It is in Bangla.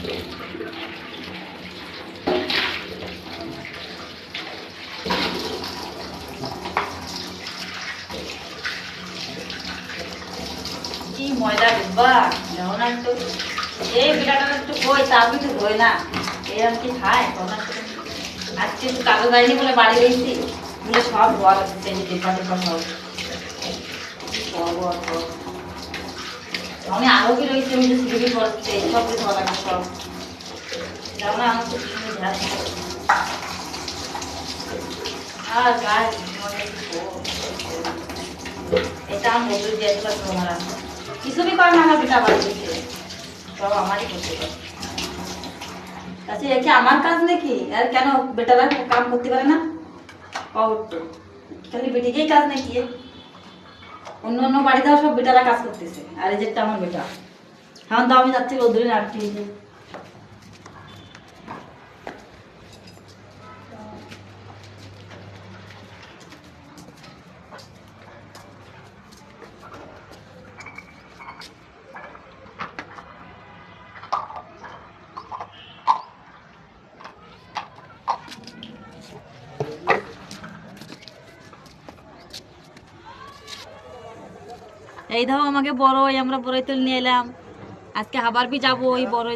কি ময়দা ডিব্বা দেখো না একটু, এই বিটাটা একটু কই তা কিছু ধোয় না, এরকম কি খায় কথা। আজকে একটু কাগজ আইনি বলে বাড়ি গেছি, বলে সব ধোয়া লাগছে ডিব্বা টিব্বা সব আমি আরো কি রয়েছে, আমি যে সিঁড়ি পড়ছে সব কিছু ধোয়া লাগছে সব। যাও না আমার খুব সুন্দর ধ্যান, আর গায়ে এটা আমার বদল দিয়েছিল তোমার, কিছু भी করে না আমার বেটা বাড়ি দিচ্ছে, সব আমারই করতে পারে। আচ্ছা এ কি আমার কাজ নাকি? আর কেন বেটারা কাম করতে পারে না? তো খালি বেটিকেই কাজ নাকি? অন্য অন্য বাড়িতেও সব বেটারা কাজ করতেছে, আর এই যেটা আমার বেটা। এখন তো আমি যাচ্ছি রোদ্রে রাখতে। এই ধরো আমাকে বড়, আমরা বড়ই তুল নিয়ে এলাম, আজকে আবার বি যাবো ওই বড়